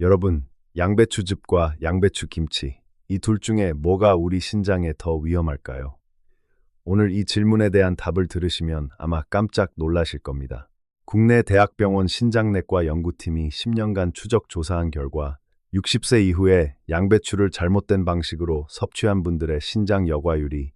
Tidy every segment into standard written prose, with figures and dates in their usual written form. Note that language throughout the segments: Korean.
여러분, 양배추즙과 양배추 김치, 이 둘 중에 뭐가 우리 신장에 더 위험할까요? 오늘 이 질문에 대한 답을 들으시면 아마 깜짝 놀라실 겁니다. 국내 대학병원 신장내과 연구팀이 10년간 추적 조사한 결과 60세 이후에 양배추를 잘못된 방식으로 섭취한 분들의 신장 여과율이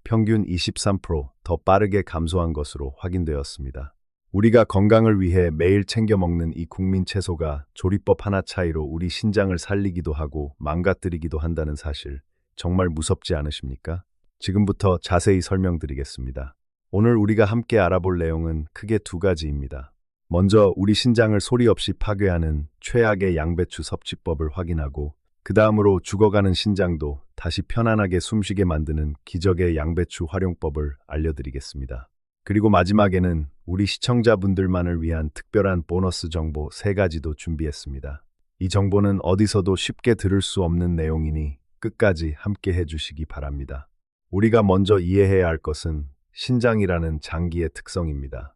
평균 23%더 빠르게 감소한 것으로 확인되었습니다. 우리가 건강을 위해 매일 챙겨 먹는 이 국민 채소가 조리법 하나 차이로 우리 신장을 살리기도 하고 망가뜨리기도 한다는 사실, 정말 무섭지 않으십니까? 지금부터 자세히 설명드리겠습니다. 오늘 우리가 함께 알아볼 내용은 크게 두 가지입니다. 먼저 우리 신장을 소리 없이 파괴하는 최악의 양배추 섭취법을 확인하고, 그 다음으로 죽어가는 신장도 다시 편안하게 숨쉬게 만드는 기적의 양배추 활용법을 알려드리겠습니다. 그리고 마지막에는 우리 시청자분들만을 위한 특별한 보너스 정보 3가지도 준비했습니다. 이 정보는 어디서도 쉽게 들을 수 없는 내용이니 끝까지 함께 해주시기 바랍니다. 우리가 먼저 이해해야 할 것은 신장이라는 장기의 특성입니다.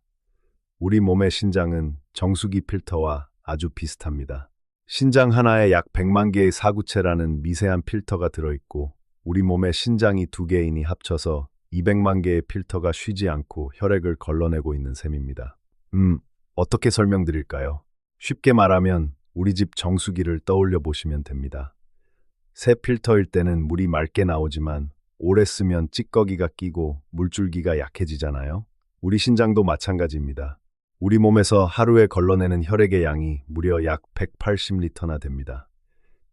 우리 몸의 신장은 정수기 필터와 아주 비슷합니다. 신장 하나에 약 100만 개의 사구체라는 미세한 필터가 들어있고, 우리 몸의 신장이 2개이니 합쳐서 200만 개의 필터가 쉬지 않고 혈액을 걸러내고 있는 셈입니다. 어떻게 설명드릴까요? 쉽게 말하면 우리 집 정수기를 떠올려 보시면 됩니다. 새 필터일 때는 물이 맑게 나오지만 오래 쓰면 찌꺼기가 끼고 물줄기가 약해지잖아요. 우리 신장도 마찬가지입니다. 우리 몸에서 하루에 걸러내는 혈액의 양이 무려 약 180리터나 됩니다.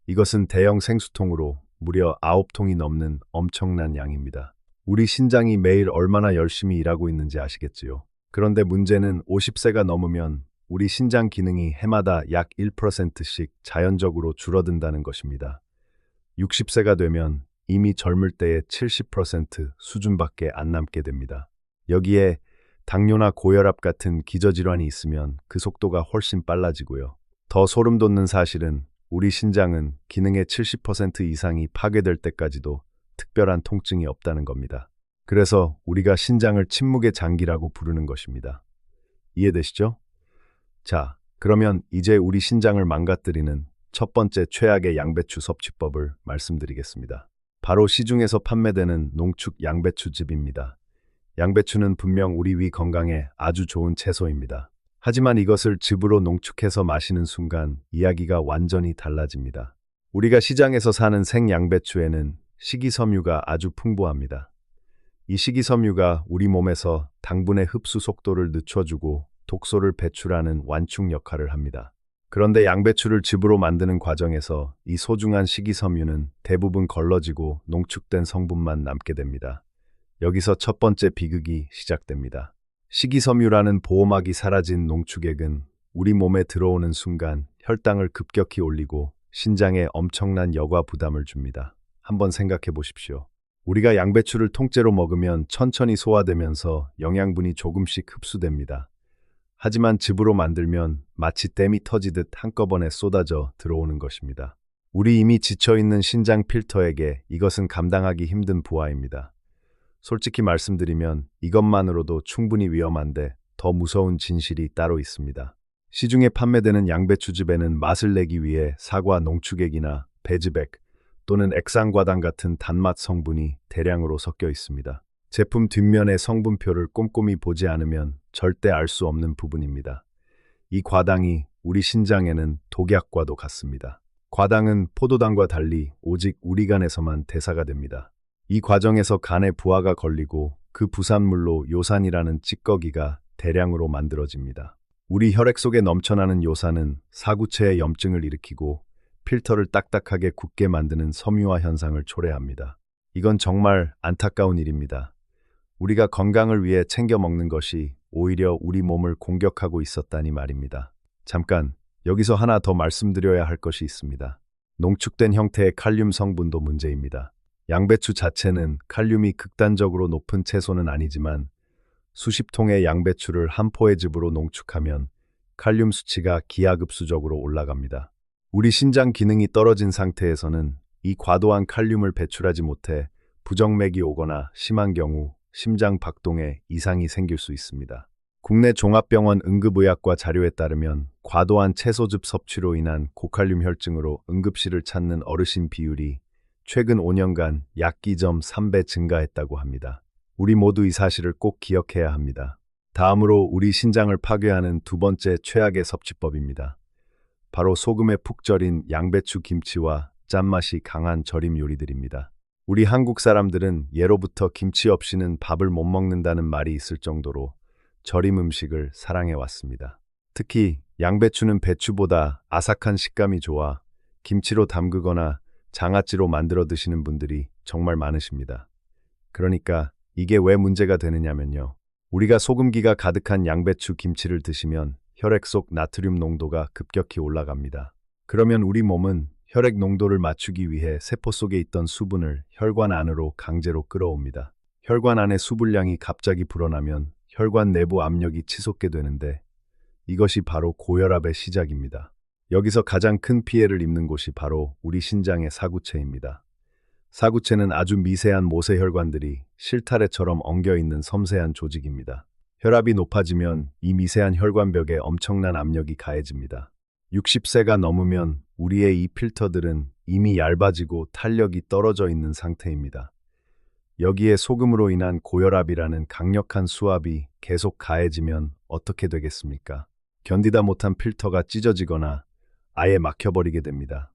이것은 대형 생수통으로 무려 9통이 넘는 엄청난 양입니다. 우리 신장이 매일 얼마나 열심히 일하고 있는지 아시겠지요? 그런데 문제는 50세가 넘으면 우리 신장 기능이 해마다 약 1%씩 자연적으로 줄어든다는 것입니다. 60세가 되면 이미 젊을 때의 70% 수준밖에 안 남게 됩니다. 여기에 당뇨나 고혈압 같은 기저질환이 있으면 그 속도가 훨씬 빨라지고요. 더 소름 돋는 사실은 우리 신장은 기능의 70% 이상이 파괴될 때까지도 특별한 통증이 없다는 겁니다. 그래서 우리가 신장을 침묵의 장기라고 부르는 것입니다. 이해되시죠? 자, 그러면 이제 우리 신장을 망가뜨리는 첫 번째 최악의 양배추 섭취법을 말씀드리겠습니다. 바로 시중에서 판매되는 농축 양배추즙입니다. 양배추는 분명 우리 위 건강에 아주 좋은 채소입니다. 하지만 이것을 즙으로 농축해서 마시는 순간 이야기가 완전히 달라집니다. 우리가 시장에서 사는 생양배추에는 식이섬유가 아주 풍부합니다. 이 식이섬유가 우리 몸에서 당분의 흡수 속도를 늦춰주고 독소를 배출하는 완충 역할을 합니다. 그런데 양배추를 즙으로 만드는 과정에서 이 소중한 식이섬유는 대부분 걸러지고 농축된 성분만 남게 됩니다. 여기서 첫 번째 비극이 시작됩니다. 식이섬유라는 보호막이 사라진 농축액은 우리 몸에 들어오는 순간 혈당을 급격히 올리고 신장에 엄청난 여과 부담을 줍니다. 한번 생각해 보십시오. 우리가 양배추를 통째로 먹으면 천천히 소화되면서 영양분이 조금씩 흡수됩니다. 하지만 즙으로 만들면 마치 댐이 터지듯 한꺼번에 쏟아져 들어오는 것입니다. 우리 이미 지쳐있는 신장 필터에게 이것은 감당하기 힘든 부하입니다. 솔직히 말씀드리면 이것만으로도 충분히 위험한데 더 무서운 진실이 따로 있습니다. 시중에 판매되는 양배추즙에는 맛을 내기 위해 사과 농축액이나 배즙액 또는 액상과당 같은 단맛 성분이 대량으로 섞여 있습니다. 제품 뒷면의 성분표를 꼼꼼히 보지 않으면 절대 알 수 없는 부분입니다. 이 과당이 우리 신장에는 독약과도 같습니다. 과당은 포도당과 달리 오직 우리 간에서만 대사가 됩니다. 이 과정에서 간에 부하가 걸리고 그 부산물로 요산이라는 찌꺼기가 대량으로 만들어집니다. 우리 혈액 속에 넘쳐나는 요산은 사구체의 염증을 일으키고 필터를 딱딱하게 굳게 만드는 섬유화 현상을 초래합니다. 이건 정말 안타까운 일입니다. 우리가 건강을 위해 챙겨 먹는 것이 오히려 우리 몸을 공격하고 있었다니 말입니다. 잠깐, 여기서 하나 더 말씀드려야 할 것이 있습니다. 농축된 형태의 칼륨 성분도 문제입니다. 양배추 자체는 칼륨이 극단적으로 높은 채소는 아니지만 수십 통의 양배추를 한 포의 즙으로 농축하면 칼륨 수치가 기하급수적으로 올라갑니다. 우리 신장 기능이 떨어진 상태에서는 이 과도한 칼륨을 배출하지 못해 부정맥이 오거나 심한 경우 심장 박동에 이상이 생길 수 있습니다. 국내 종합병원 응급의학과 자료에 따르면 과도한 채소즙 섭취로 인한 고칼륨 혈증으로 응급실을 찾는 어르신 비율이 최근 5년간 약 2.3배 증가했다고 합니다. 우리 모두 이 사실을 꼭 기억해야 합니다. 다음으로 우리 신장을 파괴하는 두 번째 최악의 섭취법입니다. 바로 소금에 푹 절인 양배추 김치와 짠맛이 강한 절임 요리들입니다. 우리 한국 사람들은 예로부터 김치 없이는 밥을 못 먹는다는 말이 있을 정도로 절임 음식을 사랑해 왔습니다. 특히 양배추는 배추보다 아삭한 식감이 좋아 김치로 담그거나 장아찌로 만들어 드시는 분들이 정말 많으십니다. 그러니까 이게 왜 문제가 되느냐면요. 우리가 소금기가 가득한 양배추 김치를 드시면 혈액 속 나트륨 농도가 급격히 올라갑니다. 그러면 우리 몸은 혈액 농도를 맞추기 위해 세포 속에 있던 수분을 혈관 안으로 강제로 끌어옵니다. 혈관 안의 수분량이 갑자기 불어나면 혈관 내부 압력이 치솟게 되는데 이것이 바로 고혈압의 시작입니다. 여기서 가장 큰 피해를 입는 곳이 바로 우리 신장의 사구체입니다. 사구체는 아주 미세한 모세혈관들이 실타래처럼 엉겨 있는 섬세한 조직입니다. 혈압이 높아지면 이 미세한 혈관벽에 엄청난 압력이 가해집니다. 60세가 넘으면 우리의 이 필터들은 이미 얇아지고 탄력이 떨어져 있는 상태입니다. 여기에 소금으로 인한 고혈압이라는 강력한 수압이 계속 가해지면 어떻게 되겠습니까? 견디다 못한 필터가 찢어지거나 아예 막혀버리게 됩니다.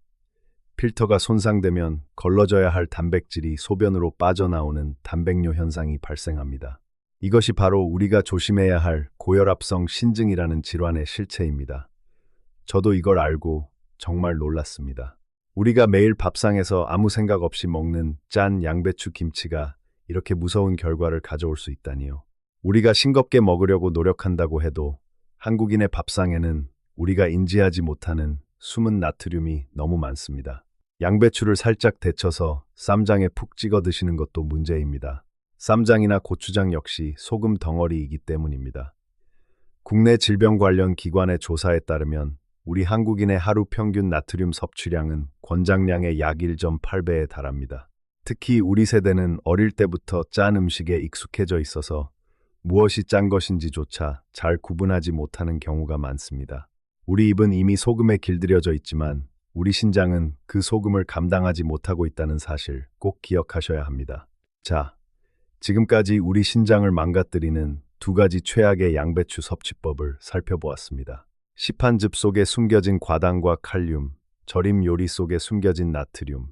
필터가 손상되면 걸러져야 할 단백질이 소변으로 빠져나오는 단백뇨 현상이 발생합니다. 이것이 바로 우리가 조심해야 할 고혈압성 신증이라는 질환의 실체입니다. 저도 이걸 알고 정말 놀랐습니다. 우리가 매일 밥상에서 아무 생각 없이 먹는 짠 양배추 김치가 이렇게 무서운 결과를 가져올 수 있다니요. 우리가 싱겁게 먹으려고 노력한다고 해도 한국인의 밥상에는 우리가 인지하지 못하는 숨은 나트륨이 너무 많습니다. 양배추를 살짝 데쳐서 쌈장에 푹 찍어 드시는 것도 문제입니다. 쌈장이나 고추장 역시 소금 덩어리이기 때문입니다. 국내 질병 관련 기관의 조사에 따르면 우리 한국인의 하루 평균 나트륨 섭취량은 권장량의 약 1.8배에 달합니다. 특히 우리 세대는 어릴 때부터 짠 음식에 익숙해져 있어서 무엇이 짠 것인지조차 잘 구분하지 못하는 경우가 많습니다. 우리 입은 이미 소금에 길들여져 있지만 우리 신장은 그 소금을 감당하지 못하고 있다는 사실 꼭 기억하셔야 합니다. 자, 지금까지 우리 신장을 망가뜨리는 두 가지 최악의 양배추 섭취법을 살펴보았습니다. 시판즙 속에 숨겨진 과당과 칼륨, 절임 요리 속에 숨겨진 나트륨,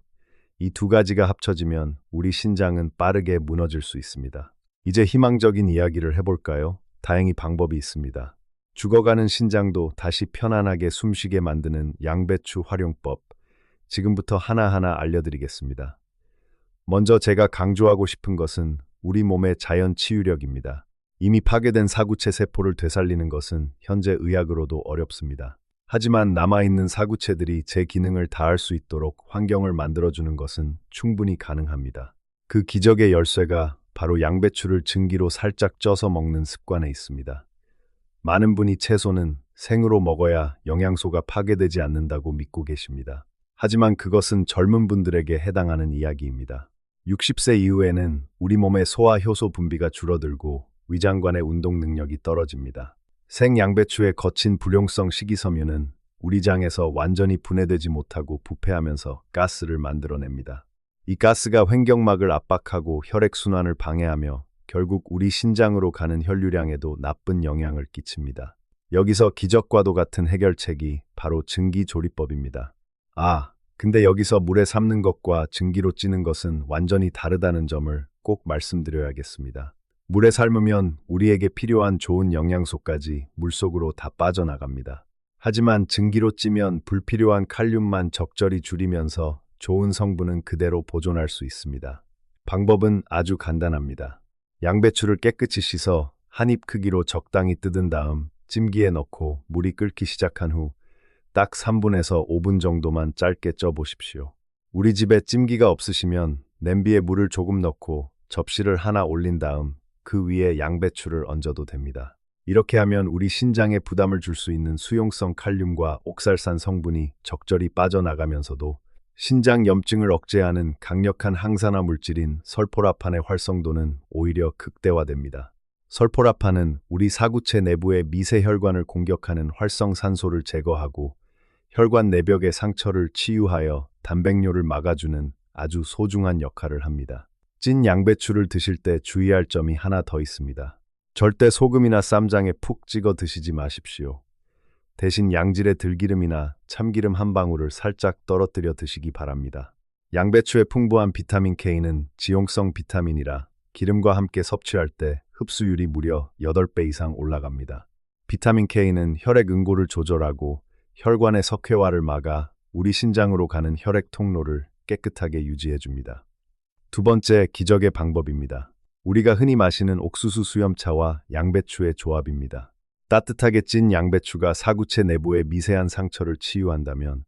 이 두 가지가 합쳐지면 우리 신장은 빠르게 무너질 수 있습니다. 이제 희망적인 이야기를 해볼까요? 다행히 방법이 있습니다. 죽어가는 신장도 다시 편안하게 숨쉬게 만드는 양배추 활용법, 지금부터 하나하나 알려드리겠습니다. 먼저 제가 강조하고 싶은 것은 우리 몸의 자연 치유력입니다. 이미 파괴된 사구체 세포를 되살리는 것은 현재 의학으로도 어렵습니다. 하지만 남아있는 사구체들이 제 기능을 다할 수 있도록 환경을 만들어주는 것은 충분히 가능합니다. 그 기적의 열쇠가 바로 양배추를 증기로 살짝 쪄서 먹는 습관에 있습니다. 많은 분이 채소는 생으로 먹어야 영양소가 파괴되지 않는다고 믿고 계십니다. 하지만 그것은 젊은 분들에게 해당하는 이야기입니다. 60세 이후에는 우리 몸의 소화 효소 분비가 줄어들고 위장관의 운동 능력이 떨어집니다. 생양배추의 거친 불용성 식이섬유는 우리 장에서 완전히 분해되지 못하고 부패하면서 가스를 만들어냅니다. 이 가스가 횡격막을 압박하고 혈액순환을 방해하며 결국 우리 신장으로 가는 혈류량에도 나쁜 영향을 끼칩니다. 여기서 기적과도 같은 해결책이 바로 증기조리법입니다. 근데 여기서 물에 삶는 것과 증기로 찌는 것은 완전히 다르다는 점을 꼭 말씀드려야겠습니다. 물에 삶으면 우리에게 필요한 좋은 영양소까지 물속으로 다 빠져나갑니다. 하지만 증기로 찌면 불필요한 칼륨만 적절히 줄이면서 좋은 성분은 그대로 보존할 수 있습니다. 방법은 아주 간단합니다. 양배추를 깨끗이 씻어 한 입 크기로 적당히 뜯은 다음 찜기에 넣고 물이 끓기 시작한 후 딱 3분에서 5분 정도만 짧게 쪄 보십시오. 우리 집에 찜기가 없으시면 냄비에 물을 조금 넣고 접시를 하나 올린 다음 그 위에 양배추를 얹어도 됩니다. 이렇게 하면 우리 신장에 부담을 줄 수 있는 수용성 칼륨과 옥살산 성분이 적절히 빠져나가면서도 신장 염증을 억제하는 강력한 항산화 물질인 설포라판의 활성도는 오히려 극대화됩니다. 설포라판은 우리 사구체 내부의 미세 혈관을 공격하는 활성 산소를 제거하고 혈관 내벽의 상처를 치유하여 단백뇨를 막아주는 아주 소중한 역할을 합니다. 찐 양배추를 드실 때 주의할 점이 하나 더 있습니다. 절대 소금이나 쌈장에 푹 찍어 드시지 마십시오. 대신 양질의 들기름이나 참기름 한 방울을 살짝 떨어뜨려 드시기 바랍니다. 양배추의 풍부한 비타민 K는 지용성 비타민이라 기름과 함께 섭취할 때 흡수율이 무려 8배 이상 올라갑니다. 비타민 K는 혈액 응고를 조절하고 혈관의 석회화를 막아 우리 신장으로 가는 혈액 통로를 깨끗하게 유지해줍니다. 두 번째, 기적의 방법입니다. 우리가 흔히 마시는 옥수수 수염차와 양배추의 조합입니다. 따뜻하게 찐 양배추가 사구체 내부의 미세한 상처를 치유한다면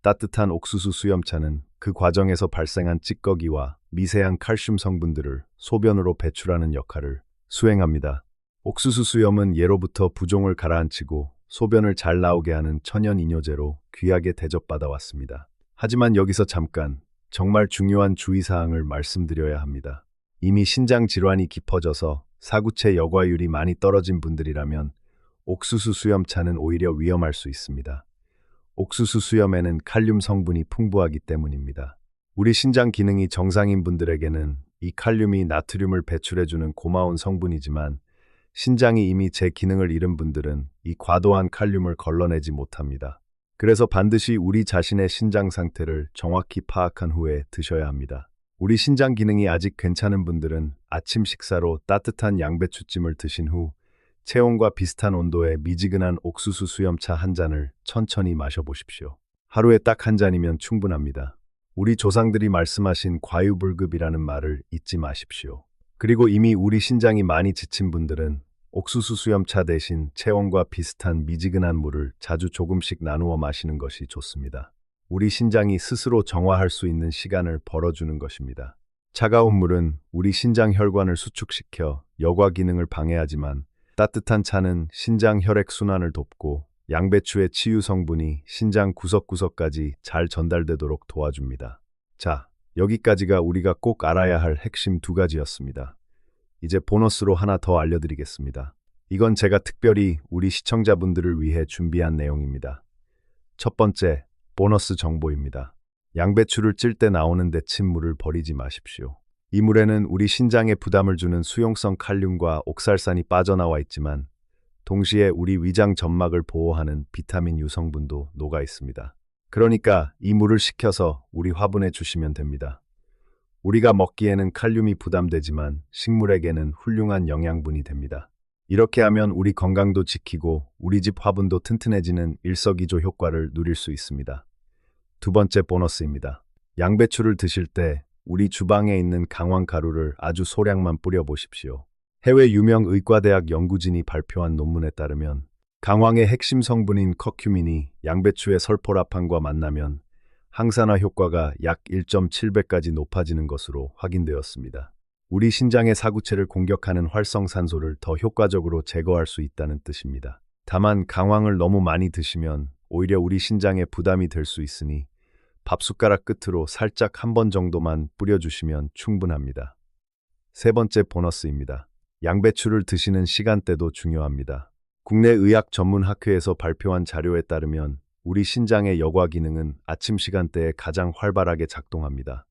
따뜻한 옥수수 수염차는 그 과정에서 발생한 찌꺼기와 미세한 칼슘 성분들을 소변으로 배출하는 역할을 수행합니다. 옥수수 수염은 예로부터 부종을 가라앉히고 소변을 잘 나오게 하는 천연 이뇨제로 귀하게 대접받아 왔습니다. 하지만 여기서 잠깐 정말 중요한 주의사항을 말씀드려야 합니다. 이미 신장 질환이 깊어져서 사구체 여과율이 많이 떨어진 분들이라면 옥수수 수염차는 오히려 위험할 수 있습니다. 옥수수 수염에는 칼륨 성분이 풍부하기 때문입니다. 우리 신장 기능이 정상인 분들에게는 이 칼륨이 나트륨을 배출해주는 고마운 성분이지만 신장이 이미 제 기능을 잃은 분들은 이 과도한 칼륨을 걸러내지 못합니다. 그래서 반드시 우리 자신의 신장 상태를 정확히 파악한 후에 드셔야 합니다. 우리 신장 기능이 아직 괜찮은 분들은 아침 식사로 따뜻한 양배추찜을 드신 후 체온과 비슷한 온도의 미지근한 옥수수 수염차 한 잔을 천천히 마셔보십시오. 하루에 딱 한 잔이면 충분합니다. 우리 조상들이 말씀하신 과유불급이라는 말을 잊지 마십시오. 그리고 이미 우리 신장이 많이 지친 분들은 옥수수 수염차 대신 체온과 비슷한 미지근한 물을 자주 조금씩 나누어 마시는 것이 좋습니다. 우리 신장이 스스로 정화할 수 있는 시간을 벌어주는 것입니다. 차가운 물은 우리 신장 혈관을 수축시켜 여과 기능을 방해하지만 따뜻한 차는 신장 혈액 순환을 돕고 양배추의 치유 성분이 신장 구석구석까지 잘 전달되도록 도와줍니다. 자, 여기까지가 우리가 꼭 알아야 할 핵심 2가지였습니다. 이제 보너스로 하나 더 알려드리겠습니다. 이건 제가 특별히 우리 시청자분들을 위해 준비한 내용입니다. 첫 번째, 보너스 정보입니다. 양배추를 찔 때 나오는 데친물을 버리지 마십시오. 이 물에는 우리 신장에 부담을 주는 수용성 칼륨과 옥살산이 빠져나와 있지만 동시에 우리 위장 점막을 보호하는 비타민 U 성분도 녹아 있습니다. 그러니까 이 물을 식혀서 우리 화분에 주시면 됩니다. 우리가 먹기에는 칼륨이 부담되지만 식물에게는 훌륭한 영양분이 됩니다. 이렇게 하면 우리 건강도 지키고 우리 집 화분도 튼튼해지는 일석이조 효과를 누릴 수 있습니다. 두 번째 보너스입니다. 양배추를 드실 때 우리 주방에 있는 강황 가루를 아주 소량만 뿌려보십시오. 해외 유명 의과대학 연구진이 발표한 논문에 따르면 강황의 핵심 성분인 커큐민이 양배추의 설포라판과 만나면 항산화 효과가 약 1.7배까지 높아지는 것으로 확인되었습니다. 우리 신장의 사구체를 공격하는 활성산소를 더 효과적으로 제거할 수 있다는 뜻입니다. 다만 강황을 너무 많이 드시면 오히려 우리 신장에 부담이 될 수 있으니 밥숟가락 끝으로 살짝 한 번 정도만 뿌려주시면 충분합니다. 세 번째 보너스입니다. 양배추를 드시는 시간대도 중요합니다. 국내 의학 전문 학회에서 발표한 자료에 따르면 우리 신장의 여과 기능은 아침 시간대에 가장 활발하게 작동합니다.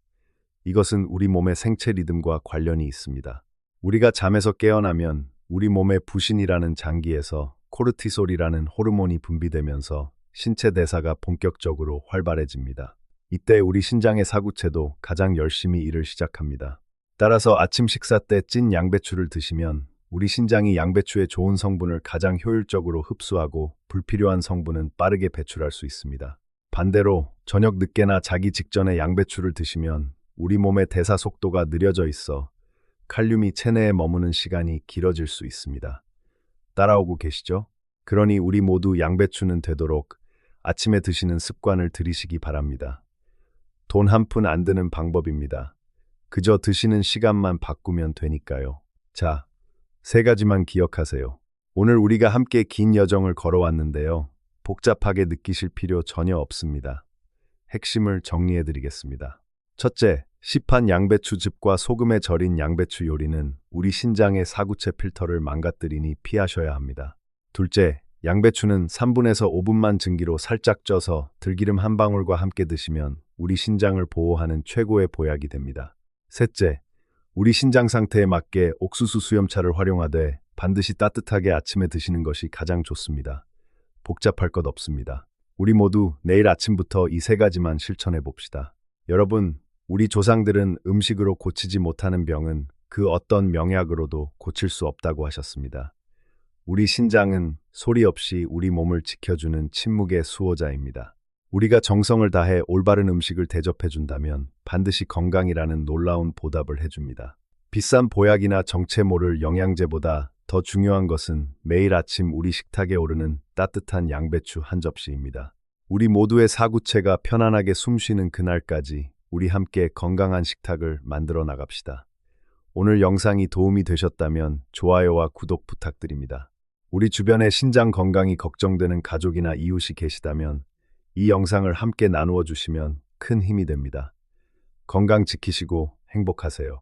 이것은 우리 몸의 생체 리듬과 관련이 있습니다. 우리가 잠에서 깨어나면 우리 몸의 부신이라는 장기에서 코르티솔이라는 호르몬이 분비되면서 신체 대사가 본격적으로 활발해집니다. 이때 우리 신장의 사구체도 가장 열심히 일을 시작합니다. 따라서 아침 식사 때 찐 양배추를 드시면 우리 신장이 양배추의 좋은 성분을 가장 효율적으로 흡수하고 불필요한 성분은 빠르게 배출할 수 있습니다. 반대로 저녁 늦게나 자기 직전에 양배추를 드시면 우리 몸의 대사 속도가 느려져 있어 칼륨이 체내에 머무는 시간이 길어질 수 있습니다. 따라오고 계시죠? 그러니 우리 모두 양배추는 되도록 아침에 드시는 습관을 들이시기 바랍니다. 돈 한 푼 안 드는 방법입니다. 그저 드시는 시간만 바꾸면 되니까요. 자, 3가지만 기억하세요. 오늘 우리가 함께 긴 여정을 걸어왔는데요. 복잡하게 느끼실 필요 전혀 없습니다. 핵심을 정리해드리겠습니다. 첫째, 시판 양배추즙과 소금에 절인 양배추 요리는 우리 신장의 사구체 필터를 망가뜨리니 피하셔야 합니다. 둘째, 양배추는 3분에서 5분만 증기로 살짝 쪄서 들기름 한 방울과 함께 드시면 우리 신장을 보호하는 최고의 보약이 됩니다. 셋째, 우리 신장 상태에 맞게 옥수수 수염차를 활용하되 반드시 따뜻하게 아침에 드시는 것이 가장 좋습니다. 복잡할 것 없습니다. 우리 모두 내일 아침부터 이 세 가지만 실천해 봅시다. 여러분, 우리 조상들은 음식으로 고치지 못하는 병은 그 어떤 명약으로도 고칠 수 없다고 하셨습니다. 우리 신장은 소리 없이 우리 몸을 지켜주는 침묵의 수호자입니다. 우리가 정성을 다해 올바른 음식을 대접해 준다면 반드시 건강이라는 놀라운 보답을 해줍니다. 비싼 보약이나 정체 모를 영양제보다 더 중요한 것은 매일 아침 우리 식탁에 오르는 따뜻한 양배추 한 접시입니다. 우리 모두의 사구체가 편안하게 숨쉬는 그날까지 우리 함께 건강한 식탁을 만들어 나갑시다. 오늘 영상이 도움이 되셨다면 좋아요와 구독 부탁드립니다. 우리 주변에 신장 건강이 걱정되는 가족이나 이웃이 계시다면 이 영상을 함께 나누어 주시면 큰 힘이 됩니다. 건강 지키시고 행복하세요.